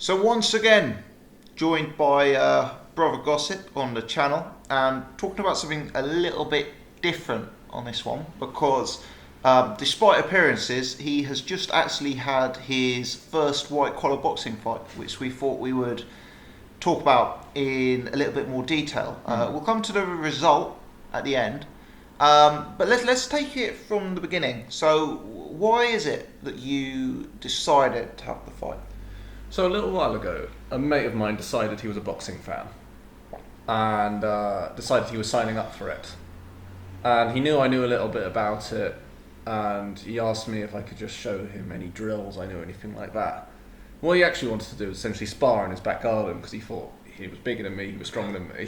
So once again, joined by Brother Gossip on the channel, and talking about something a little bit different on this one, because despite appearances, he has just actually had his first white collar boxing fight, which we thought we would talk about in a little bit more detail. We'll come to the result at the end, but let's take it from the beginning. So why is it that you decided to have the fight? So a little while ago, a mate of mine decided he was a boxing fan and decided he was signing up for it. And he knew I knew a little bit about it, and he asked me if I could just show him any drills I knew, anything like that. What he actually wanted to do was essentially spar in his back garden, because he thought he was bigger than me, he was stronger than me.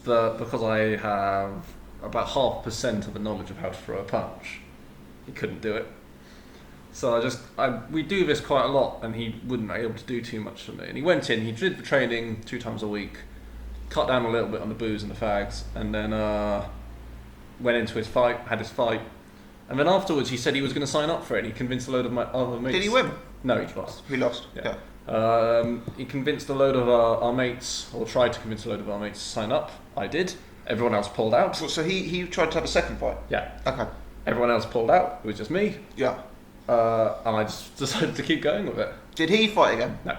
But because I have about 0.5% of the knowledge of how to throw a punch, he couldn't do it. So we do this quite a lot, and he wouldn't be able to do too much for me. And he went in, he did the training 2 times a week, cut down a little bit on the booze and the fags, and then went into his fight, had his fight. And then afterwards he said he was going to sign up for it, and he convinced a load of my other mates. Did he win? No, he lost. He lost, yeah. He convinced a load of our mates, or tried to convince a load of our mates to sign up. I did. Everyone else pulled out. So he tried to have a second fight? Yeah. Okay. Everyone else pulled out. It was just me. Yeah. And I just decided to keep going with it. Did he fight again? No.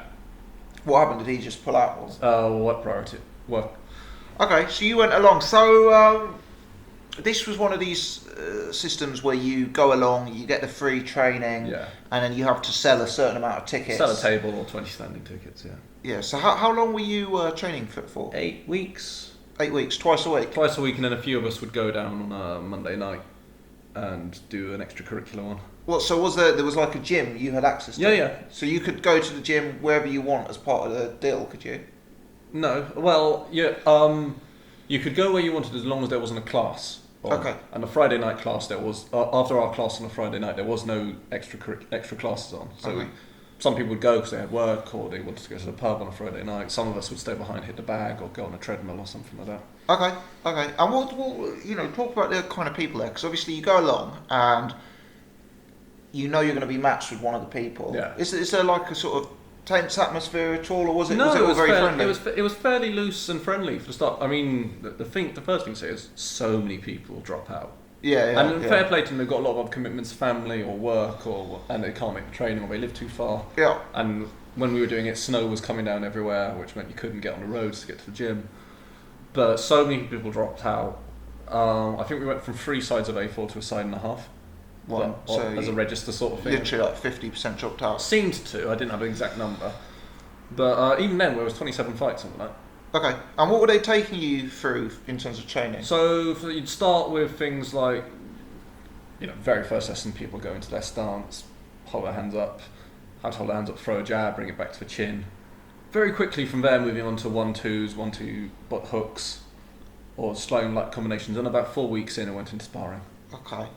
What happened? Did he just pull out? What priority? Work. Okay, so you went along. So this was one of these systems where you go along, you get the free training, and then you have to sell a certain amount of tickets. Sell a table or 20 standing tickets, yeah. Yeah, so how long were you training for? 8 weeks. 8 weeks, twice a week? Twice a week, and then a few of us would go down on a Monday night and do an extracurricular one. Well, so there was like a gym you had access to? Yeah. So you could go to the gym wherever you want as part of the deal, could you? No, well, yeah, you could go where you wanted as long as there wasn't a class. Okay. And the Friday night class, there was, after our class on a Friday night, there was no extra classes on. So okay. Some people would go because they had work, or they wanted to go to the pub on a Friday night. Some of us would stay behind, hit the bag, or go on a treadmill or something like that. Okay. And we'll talk about the kind of people there, because obviously you go along and you know you're going to be matched with one of the people. Yeah. Is there like a sort of tense atmosphere at all, or was it all very friendly? It was fairly loose and friendly for the start. I mean, the first thing to say is so many people drop out. And fair play to them, they've got a lot of other commitments, family or work, and they can't make the training, or they live too far. Yeah. And when we were doing it, snow was coming down everywhere, which meant you couldn't get on the roads to get to the gym. But so many people dropped out. I think we went from 3 sides of A4 to a side and a half. Well, so as a register sort of thing. Literally like 50% dropped out. Seemed to. I didn't have an exact number. But even then, there was 27 fights on that. Okay. And what were they taking you through in terms of training? So you'd start with things like, very first lesson, people go into their stance, hold their hands up, how to hold their hands up, throw a jab, bring it back to the chin. Very quickly from there, moving on to 1-2s, 1-2 butt hooks, or slowing like combinations. And about 4 weeks in, I went into sparring. Okay.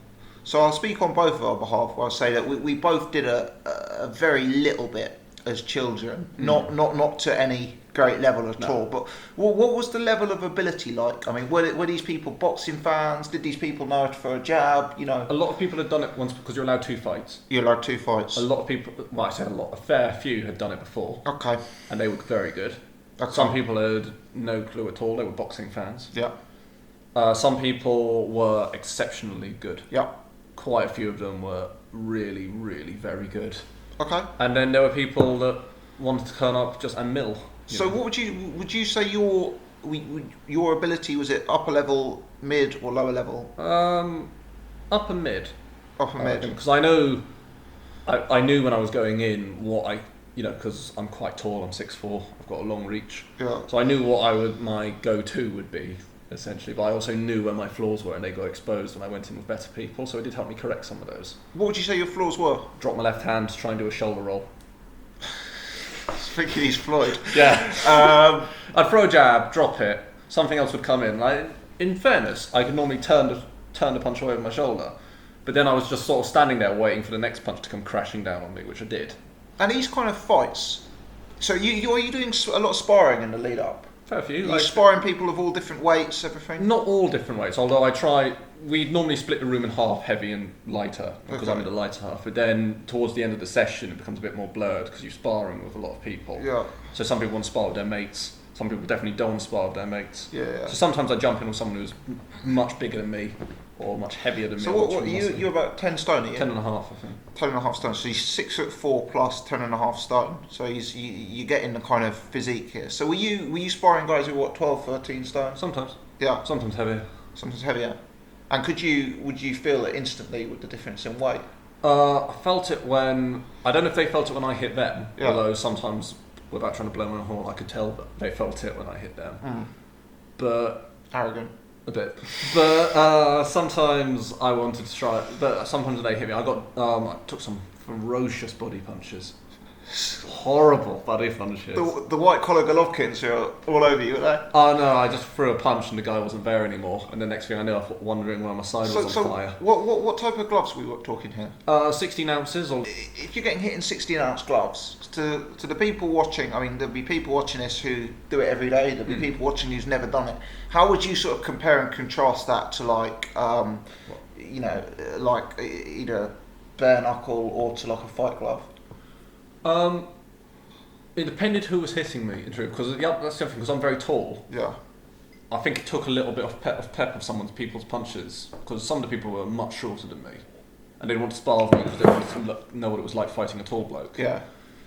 So I'll speak on both of our behalf. I'll say that we both did a very little bit as children, not to any great level at all. But what was the level of ability like? I mean, were these people boxing fans? Did these people know how to throw a jab? A lot of people had done it once because you're allowed 2 fights. You're allowed 2 fights. A lot of people, well, I said a lot, a fair few had done it before. Okay. And they were very good. Okay. Some people had no clue at all. They were boxing fans. Yeah. Some people were exceptionally good. Yeah. Quite a few of them were really, really very good. Okay. And then there were people that wanted to turn up just and mill. So what would you say your ability, was it upper level, mid, or lower level? Upper mid. Upper mid. Because I knew when I was going in what because I'm quite tall, I'm 6'4", I've got a long reach. Yeah. So I knew what my go-to would be, essentially, but I also knew where my flaws were, and they got exposed when I went in with better people, so it did help me correct some of those. What would you say your flaws were? Drop my left hand to try and do a shoulder roll. I was thinking he's Floyd. Yeah. I'd throw a jab, drop it, something else would come in. Like, in fairness, I could normally turn the punch away with my shoulder, but then I was just sort of standing there waiting for the next punch to come crashing down on me, which I did. And these kind of fights, so are you doing a lot of sparring in the lead up? Fair few. Are you sparring people of all different weights, everything? Not all different weights, although I try, we'd normally split the room in half, heavy and lighter, because I'm in the lighter half. But then towards the end of the session, it becomes a bit more blurred because you're sparring with a lot of people. Yeah. So some people want to spar with their mates. Some people definitely don't want to spar with their mates. Yeah. So sometimes I jump in with someone who's much bigger than me or much heavier than me. So what you're about 10 stone, are you? 10 and a half, I think. 10.5 stone. So he's 6'4" plus 10.5 stone. So you're getting the kind of physique here. So were you sparring guys who were what, 12, 13 stone? Sometimes. Yeah. Sometimes heavier. Sometimes heavier. And would you feel it instantly with the difference in weight? I felt it when I don't know if they felt it when I hit them. Yeah. Although sometimes, without trying to blow my horn, I could tell that they felt it when I hit them. But Arrogant. a bit. But sometimes I wanted to try. But sometimes when they hit me, I took some ferocious body punches. Horrible body punches. The white collar Golovkins are all over you, aren't they? Oh no! I just threw a punch and the guy wasn't there anymore. And the next thing I knew, I was wondering why my side was on fire. What type of gloves are we talking here? 16 ounces. Or if you're getting hit in 16-ounce gloves, to the people watching, I mean, there'll be people watching this who do it every day. There'll be people watching who's never done it. How would you sort of compare and contrast that to like either bare knuckle or to like a fight glove? It depended who was hitting me, in truth, because that's the other thing, because I'm very tall. Yeah. I think it took a little bit of pep of people's punches, because some of the people were much shorter than me, and they didn't want to spar with me because they wanted to know what it was like fighting a tall bloke. Yeah.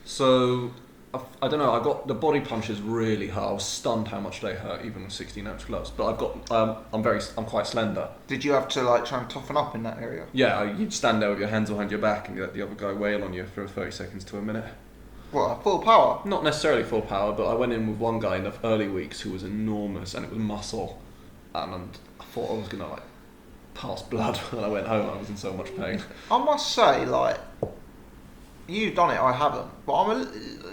So, I don't know, I got the body punches really hard. I was stunned how much they hurt, even with 16-ounce gloves. But I'm quite slender. Did you have to like try and toughen up in that area? Yeah, you'd stand there with your hands behind your back and you let the other guy wail on you for 30 seconds to a minute. What, full power? Not necessarily full power, but I went in with one guy in the early weeks who was enormous, and it was muscle, and I thought I was gonna like pass blood when I went home. I was in so much pain. I must say, like, you've done it, I haven't, but I'm a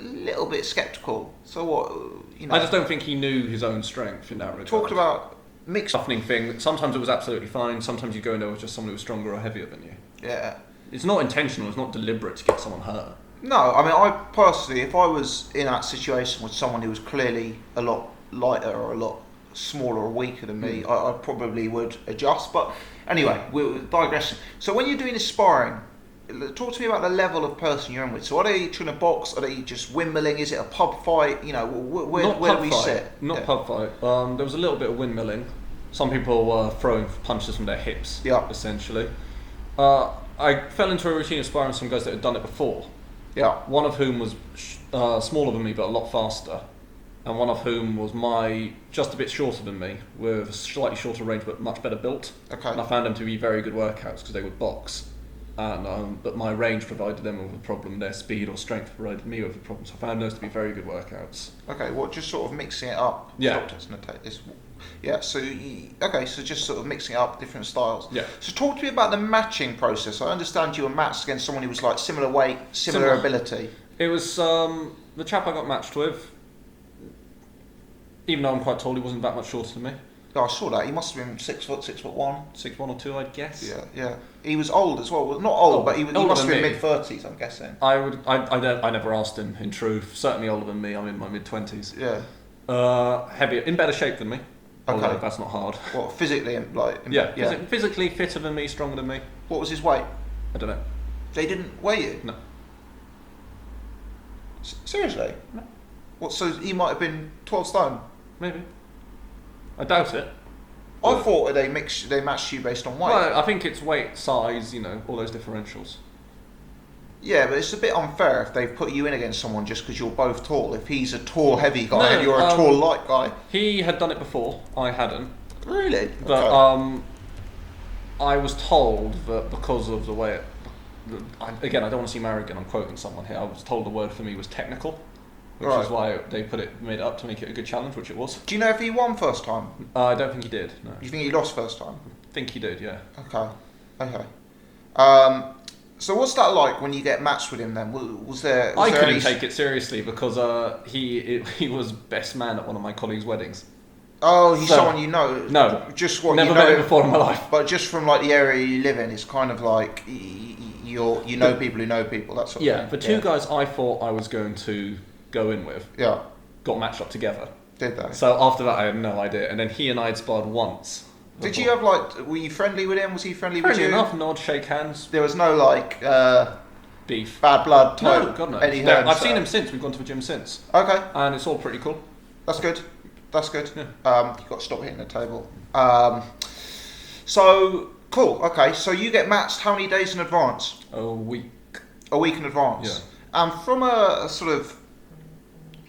little bit sceptical. So what, you know? I just don't think he knew his own strength in that regard. Talked about mixed. Toughening thing. Sometimes it was absolutely fine. Sometimes you go in there with just someone who was stronger or heavier than you. Yeah. It's not intentional. It's not deliberate to get someone hurt. No, I mean, I personally, if I was in that situation with someone who was clearly a lot lighter or a lot smaller or weaker than me, I probably would adjust. But anyway, we're digressing. So when you're doing this sparring, talk to me about the level of person you're in with. So are they trying to box? Are they just windmilling? Is it a pub fight? You know, where do we sit? Not pub fight. There was a little bit of windmilling. Some people were throwing punches from their hips, essentially. I fell into a routine of sparring with some guys that had done it before. Yeah. One of whom was smaller than me but a lot faster, and one of whom was just a bit shorter than me with a slightly shorter range but much better built. Okay. And I found them to be very good workouts because they would box, and but my range provided them with a problem. Their speed or strength provided me with a problem. So I found those to be very good workouts. Okay. What? Just sort of mixing it up. Yeah. Yeah. So so just sort of mixing up different styles. Yeah. So talk to me about the matching process. I understand you were matched against someone who was like similar weight, similar ability. It was the chap I got matched with. Even though I'm quite tall, he wasn't that much shorter than me. Oh, I saw that. He must have been 6 foot, 6'1". 6'1" or 2", I'd guess. Yeah, yeah. He was old as well. Well, not old, but he must have been me. mid-30s, I'm guessing. I never asked him. In truth, certainly older than me. I'm in my mid-20s. Yeah. Heavier, in better shape than me. Okay. Although that's not hard. What, physically? Physically fitter than me, stronger than me. What was his weight? I don't know. They didn't weigh you? No. Seriously? No. What? So he might have been 12 stone? Maybe. I doubt it. I thought they matched you based on weight. Well, I think it's weight, size, all those differentials. Yeah, but it's a bit unfair if they've put you in against someone just because you're both tall. If he's a tall, heavy guy and you're a tall, light guy. He had done it before. I hadn't. Really? But okay. I was told that because of the way again, I don't want to seem arrogant, I'm quoting someone here. I was told the word for me was technical, which is why they made it up to make it a good challenge, which it was. Do you know if he won first time? I don't think he did, no. You think he lost first time? I think he did, yeah. Okay. So what's that like when you get matched with him then? I couldn't take it seriously because he was best man at one of my colleagues' weddings. Oh, he's someone you know? No. Just what never you know met him before in my life. But just from like the area you live in, it's kind of like you know people who know people, that sort of thing. Yeah, the two guys I thought I was going to go in with got matched up together. Did they? So after that I had no idea. And then he and I had sparred once Did you have like? Were you friendly with him? Was he friendly with Friendly you? enough, nod, shake hands, There was no like beef. bad blood type. No, God no. Eddie No, Hearn I've stuff? seen him since. We've gone to the gym since, Okay, and it's all pretty cool. that's good. That's good. Yeah. You've got to stop hitting the table. So cool. Okay, so you get matched how many days in advance? A week. A week in advance. Yeah. And from a sort of,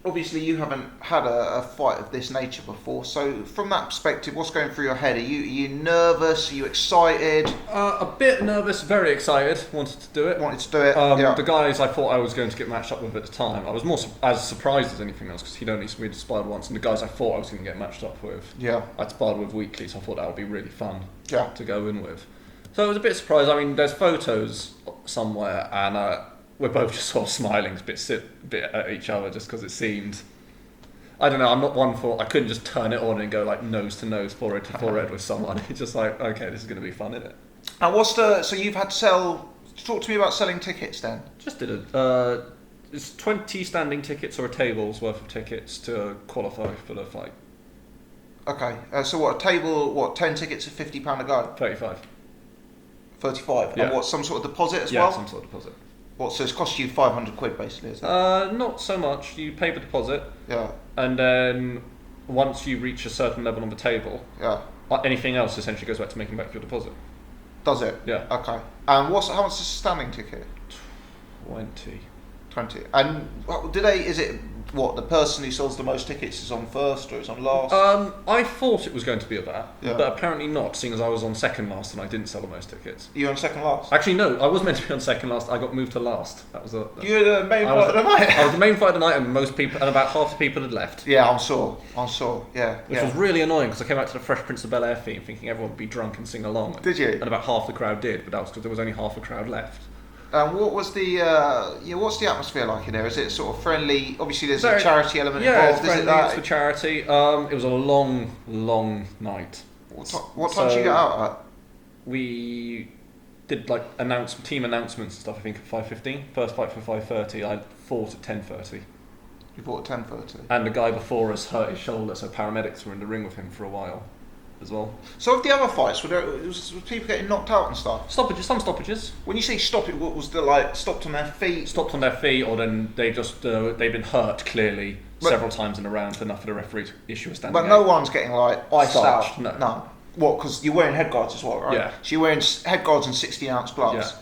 obviously you haven't had a fight of this nature before. So from that perspective, what's going through your head? Are you nervous? Are you excited? A bit nervous, very excited. Wanted to do it. Wanted to do it? Yeah. The guys I thought I was going to get matched up with at the time, I was more as surprised as anything else because we'd sparred once, and the guys I thought I was going to get matched up with, Yeah. I'd sparred with weekly, so I thought that would be really fun Yeah. to go in with. So I was a bit surprised. I mean, there's photos somewhere, and we're both just sort of smiling a bit at each other just because it seemed. I don't know. I'm not one for. I couldn't just turn it on and go like nose to nose, forehead to forehead with someone. It's just like, okay, this is going to be fun, isn't it? And so you've had to sell. Talk to me about selling tickets then. Just did it's 20 standing tickets or a table's worth of tickets to qualify for the fight. Okay. So what? A table? 10 tickets at £50 a go? 35. 35. Yeah. And what? Some sort of deposit as Yeah, well? some sort of deposit. What? So it's cost you £500 basically, is it? Not so much. You pay the deposit, Yeah. and then once you reach a certain level on the table, Yeah. anything else essentially goes back to making back your deposit. Does it? Yeah. Okay. And how much is a standing ticket? 20. 20. And is it what, the person who sells the most tickets is on first or is on last? I thought it was going to be that, Yeah. but apparently not, seeing as I was on second last and I didn't sell the most tickets. You're on second last? Actually, no, I was meant to be on second last. I got moved to last. That was You're the main I was- fight of the night? I was the main fight of the night, and most people, and about half the people had left. Yeah, I'm sure. Yeah. Which yeah. was really annoying because I came out to the Fresh Prince of Bel-Air theme thinking everyone would be drunk and sing along. Did you? And about half the crowd did, but that was because there was only half the crowd left. What was the what's the atmosphere like in there? Is it sort of friendly? Obviously, there's Very- a charity element Yeah, it's involved. Is it friendly, it's that? for charity. It was a long night. What time did you get out at? We did like team announcements and stuff. I think at 5:15. First fight for 5:30. I fought at 10:30. You bought at 10:30. And the guy before us hurt his shoulder, so paramedics were in the ring with him for a while, as well. So of the other fights, was people getting knocked out and stuff? Some stoppages. When you say stop, it what was stopped on their feet? Stopped on their feet, or then they just they've been hurt clearly But- several times in a round enough for the referee to issue a standing. But no one's getting like iced Starched, out. no. What? Because you're wearing head guards as well, right? Yeah. So you're wearing head guards and 16-ounce gloves. Yeah.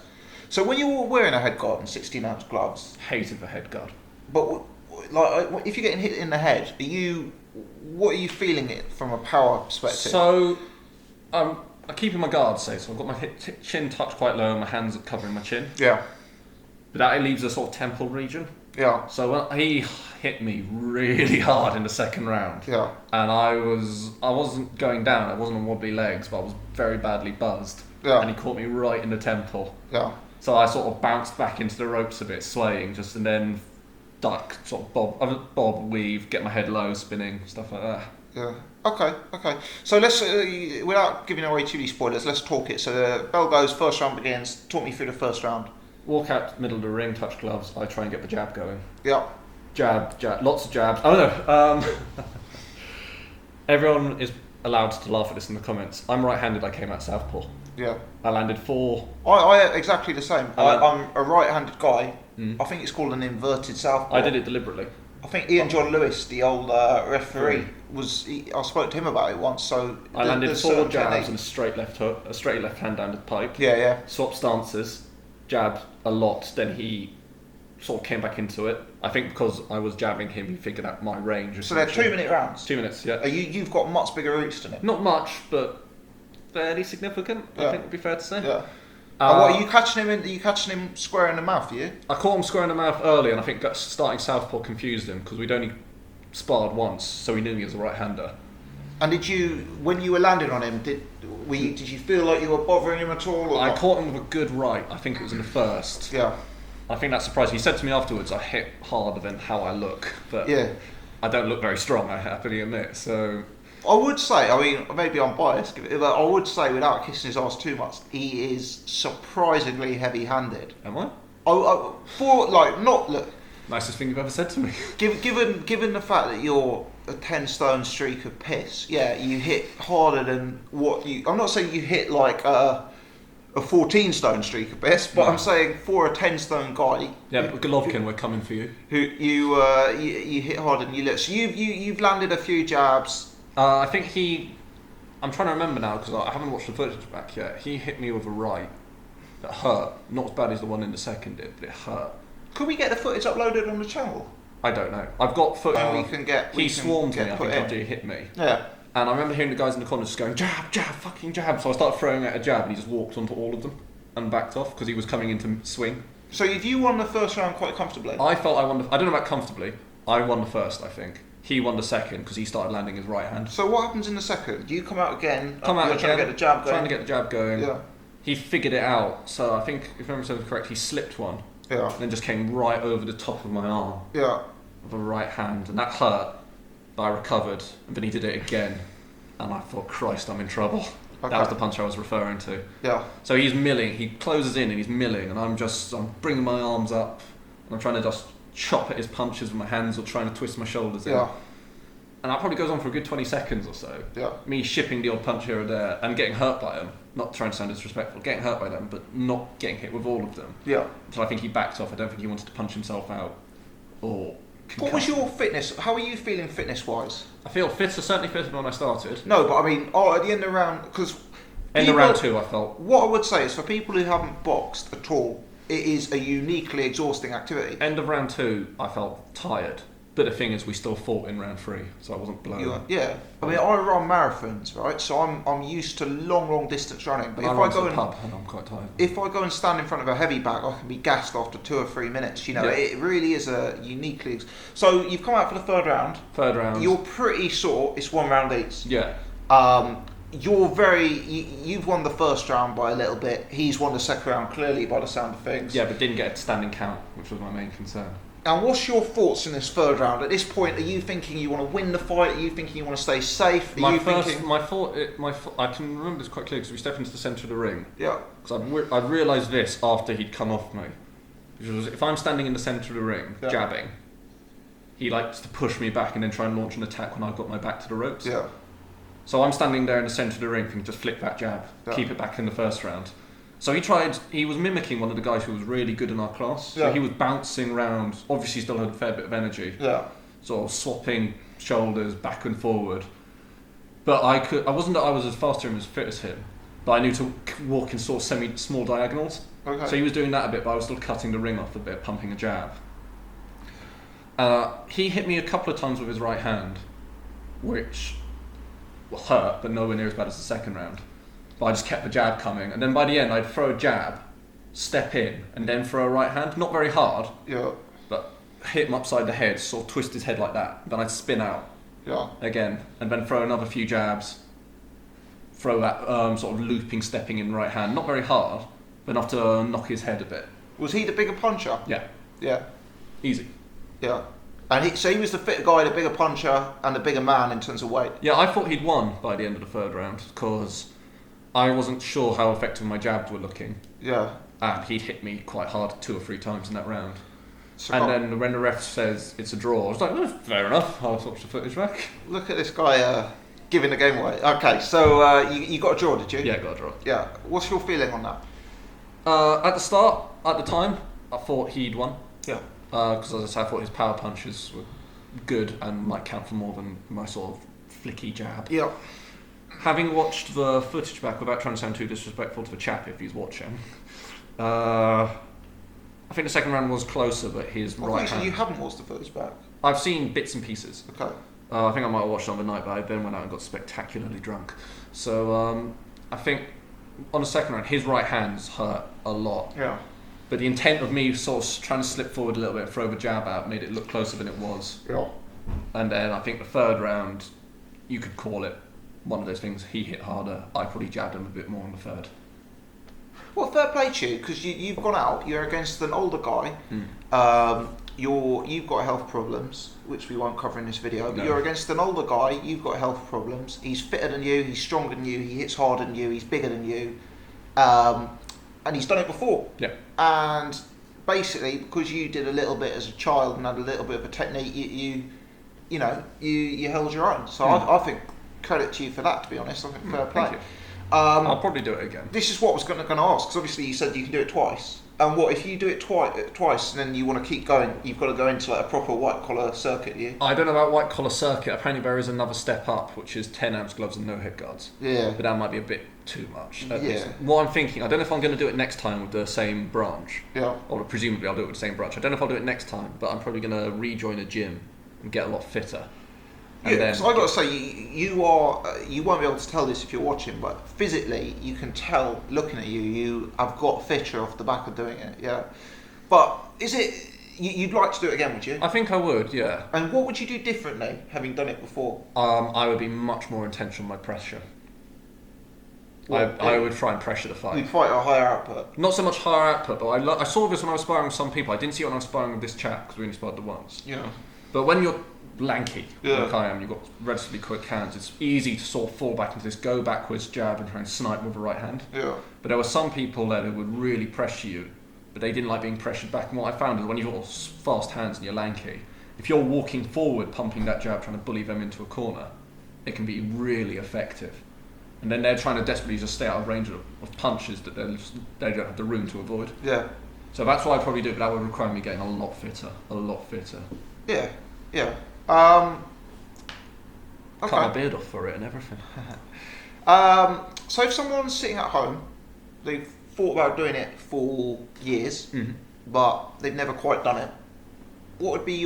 So when you were wearing a head guard and 16-ounce gloves, Hated the head guard. but like if you're getting hit in the head, what are you feeling it from a power perspective? So, I'm keeping my guard safe. So I've got my chin tucked quite low, and my hands are covering my chin. Yeah. But that leaves a sort of temple region. Yeah. So when he hit me really hard in the second round, Yeah. and I wasn't going down. I wasn't on wobbly legs, but I was very badly buzzed. Yeah. And he caught me right in the temple. Yeah. So I sort of bounced back into the ropes a bit, swaying, and then duck, sort of bob, weave, get my head low, spinning, stuff like that. Yeah. Okay. So let's, without giving away too many spoilers, let's talk it. So the bell goes, first round begins. Talk me through the first round. Walk out middle of the ring, touch gloves. I try and get the jab going. Yeah. Jab, lots of jabs. Oh no. Everyone is allowed to laugh at this in the comments. I'm right-handed. I came out southpaw. Yeah. I landed 4. I exactly the same. Oh, I'm a right-handed guy. Mm. I think it's called an inverted southpaw. I did it deliberately. I think Ian John Lewis, the old referee, I spoke to him about it once. So I landed there's 4 certain jabs technique. and a straight left hook, a straight left hand down the pipe. Yeah. Swap stances, jabbed a lot. Then he sort of came back into it. I think because I was jabbing him, he figured out my range. So they're 2-minute rounds. 2 minutes, yeah. You've got much bigger roots than it. Not much, but fairly significant. Yeah. I think would be fair to say. Yeah. And what are you catching him? Are you catching him square in the mouth? Are you? I caught him square in the mouth early, and I think starting southpaw confused him because we'd only sparred once, so he knew me as a right-hander. And when you were landing on him, did you feel like you were bothering him at all? Or I not? caught him with a good right. I think it was in the first. Yeah. I think that surprised me. He said to me afterwards, I hit harder than how I look, but Yeah. I don't look very strong, I happily admit. So I would say, I mean, maybe I'm biased, but I would say, without kissing his ass too much, he is surprisingly heavy-handed. am I? For like not look. Nicest thing you've ever said to me. Given the fact that you're a 10 stone streak of piss, yeah, you hit harder than what you. I'm not saying you hit like a 14 stone streak of piss, but I'm saying for a 10 stone guy. Yeah, but Golovkin, we're coming for you. Who you hit harder than you look. So you've landed a few jabs. I think he. I'm trying to remember now because I haven't watched the footage back yet. He hit me with a right that hurt. Not as bad as the one in the second did, but it hurt. Could we get the footage uploaded on the channel? I don't know. I've got footage. We can get. He swarmed me. I think after he hit me. Yeah. And I remember hearing the guys in the corner just going jab, jab, fucking jab. So I started throwing out a jab, and he just walked onto all of them and backed off because he was coming into swing. So you won the first round quite comfortably. I felt I won. I don't know about comfortably. I won the first, I think. He won the second because he started landing his right hand. So what happens in the second? You come out again. Come out you're again. Trying to get the jab going. Trying to get the jab going. Yeah. He figured it out. So I think, if memory serves correct, he slipped one. Yeah. And then just came right over the top of my arm. Yeah. With a right hand, and that hurt. But I recovered, and then he did it again, and I thought, Christ, I'm in trouble. Okay. That was the punch I was referring to. Yeah. So he's milling. He closes in and he's milling, and I'm bringing my arms up, and I'm trying to just chop at his punches with my hands or trying to twist my shoulders in. Yeah. And that probably goes on for a good 20 seconds or so. Yeah. Me shipping the odd punch here or there and getting hurt by them. Not trying to sound disrespectful, getting hurt by them, but not getting hit with all of them. Yeah. So I think he backed off. I don't think he wanted to punch himself out. Or what was your fitness? How are you feeling fitness-wise? I feel fitter, certainly fitter than when I started. No, but I mean, at the end of round, because end of round 2, I felt. What I would say is, for people who haven't boxed at all, it is a uniquely exhausting activity. End of round 2, I felt tired. But the thing is, we still fought in round 3, so I wasn't blown. Yeah, I mean, I run marathons, right? So I'm used to long distance running. But if I go and I'm quite tired. If I go and stand in front of a heavy bag, I can be gassed after 2 or 3 minutes. You know, yeah. It really is a uniquely. So you've come out for the third round. Third round. You're pretty sore. It's 1 round each. Yeah. You've won the first round by a little bit. He's won the second round clearly by the sound of things. Yeah, but didn't get a standing count, which was my main concern. And what's your thoughts in this third round? At this point, are you thinking you want to win the fight? Are you thinking you want to stay safe? I can remember this quite clearly because we stepped into the centre of the ring. Yeah. Because I'd realised this after he'd come off me. Which was, if I'm standing in the centre of the ring, jabbing, he likes to push me back and then try and launch an attack when I've got my back to the ropes. Yeah. So I'm standing there in the centre of the ring thinking, just flick that jab, keep it back in the first round. So he was mimicking one of the guys who was really good in our class. So he was bouncing around, obviously still had a fair bit of energy. Yeah. Sort of swapping shoulders back and forward. But I wasn't that I was as fast or as fit as him, but I knew to walk in sort of small diagonals. Okay. So he was doing that a bit, but I was still cutting the ring off a bit, pumping a jab. He hit me a couple of times with his right hand, which hurt, but nowhere near as bad as the second round. But I just kept the jab coming, and then by the end I'd throw a jab, step in, and then throw a right hand. Not very hard, but hit him upside the head, sort of twist his head like that. Then I'd spin out again, and then throw another few jabs, throw that sort of looping, stepping in right hand. Not very hard, but enough to knock his head a bit. Was he the bigger puncher? Yeah. Yeah. Easy. Yeah. And so he was the fitter guy, the bigger puncher, and the bigger man in terms of weight? Yeah, I thought he'd won by the end of the third round, because I wasn't sure how effective my jabs were looking. Yeah. And he'd hit me quite hard 2 or 3 times in that round. So and then when the ref says it's a draw, I was like, fair enough, I'll watch the footage back. Look at this guy giving the game away. Okay, so you got a draw, did you? Yeah, got a draw. Yeah. What's your feeling on that? At the start, at the time, I thought he'd won. Yeah. Because as I said, I thought his power punches were good and might count for more than my sort of flicky jab. Yeah. Having watched the footage back, without trying to sound too disrespectful to the chap if he's watching, I think the second round was closer, but his right hand... You haven't watched the footage back? I've seen bits and pieces. Okay. I think I might have watched it on the night, but I then went out and got spectacularly drunk. So I think on the second round, his right hands hurt a lot. Yeah. But the intent of me sort of trying to slip forward a little bit, throw the jab out, made it look closer than it was. Yeah. And then I think the third round, you could call it one of those things. He hit harder. I probably jabbed him a bit more on the third. Well, fair play to you, because you've gone out. You're against an older guy. You've got health problems, which we won't cover in this video. But you're against an older guy. You've got health problems. He's fitter than you. He's stronger than you. He hits harder than you. He's bigger than you. And he's done it before. Yeah. And basically, because you did a little bit as a child and had a little bit of a technique, you held your own. So I think credit to you for that. To be honest, I think fair play. Thank you. I'll probably do it again. This is what I was going to ask, because obviously you said you can do it twice. And what if you do it twice and then you want to keep going? You've got to go into like a proper white collar circuit, you? I don't know about white collar circuit. Apparently there is another step up, which is 10 ounce gloves and no head guards. Yeah. But that might be a bit too much. Yeah. What I'm thinking, I don't know if I'm going to do it next time with the same branch. Yeah. Or presumably I'll do it with the same branch. I don't know if I'll do it next time, but I'm probably going to rejoin a gym and get a lot fitter. And yeah, so I got to say, you won't be able to tell this if you're watching, but physically you can tell looking at you, you have got fitter off the back of doing it. Yeah, but is it? You'd like to do it again, would you? I think I would, yeah. And what would you do differently, having done it before? I would be much more intentional with my pressure. I would try and pressure the fight. You'd fight a higher output. Not so much higher output, but I saw this when I was sparring with some people. I didn't see it when I was sparring with this chap because we only sparred the once. Yeah. But when you're lanky, yeah. like I am, you've got relatively quick hands, it's easy to sort of fall back into this go backwards jab and try and snipe with the right hand. Yeah. But there were some people there who would really pressure you, but they didn't like being pressured back. And what I found is when you've got fast hands and you're lanky, if you're walking forward, pumping that jab, trying to bully them into a corner, it can be really effective. And then they're trying to desperately just stay out of range of punches that they don't have the room to avoid. Yeah. So that's what I'd probably do, but that would require me getting a lot fitter. Yeah. Yeah. Cut my beard off for it and everything. So if someone's sitting at home, they've thought about doing it for years, but they've never quite done it, what would be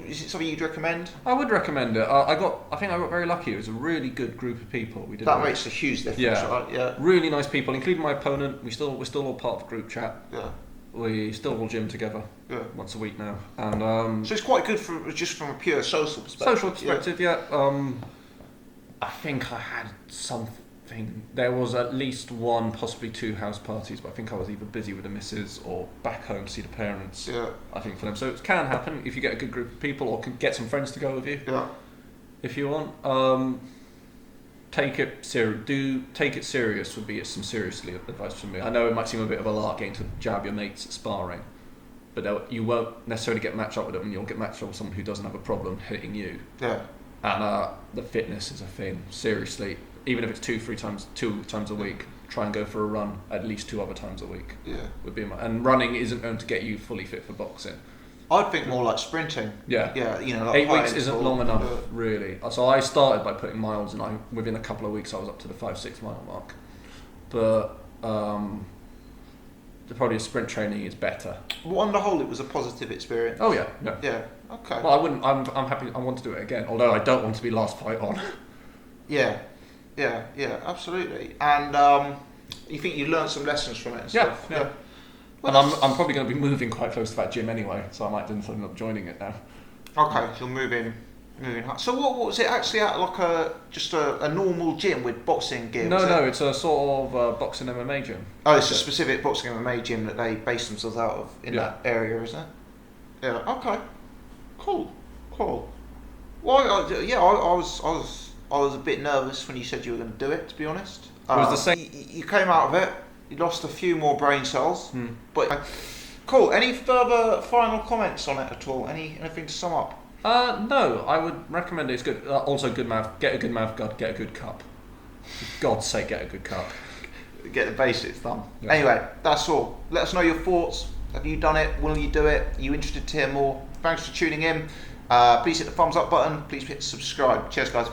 is it something you'd recommend? I would recommend it. I think I got very lucky. It was a really good group of people. We did that makes a huge difference, right? Yeah. Really nice people, including my opponent. We're still all part of the group chat. Yeah. We still all gym together. Yeah. Once a week now, and so it's quite good just from a pure social perspective. I think I had something. There was at least one, possibly two house parties, but I think I was either busy with the missus or back home to see the parents. Yeah. I think for them, so it can happen if you get a good group of people, or can get some friends to go with you. Yeah. If you want, take it serious would be some seriously advice from me. I know it might seem a bit of a lark getting to jab your mates at sparring, but you won't necessarily get matched up with them, and you'll get matched up with someone who doesn't have a problem hitting you. Yeah. And the fitness is a thing. Seriously, even if it's two times a week, try and go for a run at least 2 other times a week. Yeah. And running isn't going to get you fully fit for boxing. I'd think more like sprinting. Yeah. Yeah, like 8 weeks isn't long enough, really. So I started by putting miles, and within a couple of weeks I was up to the 5-6 mile mark. But probably sprint training is better. Well, on the whole, it was a positive experience. Oh yeah. Yeah. Okay. Well, I wouldn't. I'm happy. I want to do it again. Although I don't want to be last fight on. Yeah. Absolutely. And you think you learned some lessons from it and stuff? Yeah. Well, and I'm probably going to be moving quite close to that gym anyway, so I might end up joining it now. Okay, so moving. So what was it actually at? Like just a normal gym with boxing gear? No, it's a sort of boxing MMA gym. Oh, it's a specific boxing MMA gym that they base themselves out of in that area, isn't it? Yeah. Okay. Cool. Well, I was a bit nervous when you said you were going to do it. To be honest, it was the same. You came out of it. You lost a few more brain cells, but cool. Any further final comments on it at all? Anything to sum up? No, I would recommend it. It's good. Also, good mouth. Get a good mouth guard. Get a good cup. For God's sake, get a good cup. Get the basics done. Yeah. Anyway, that's all. Let us know your thoughts. Have you done it? Will you do it? Are you interested to hear more? Thanks for tuning in. Please hit the thumbs up button. Please hit subscribe. Cheers, guys.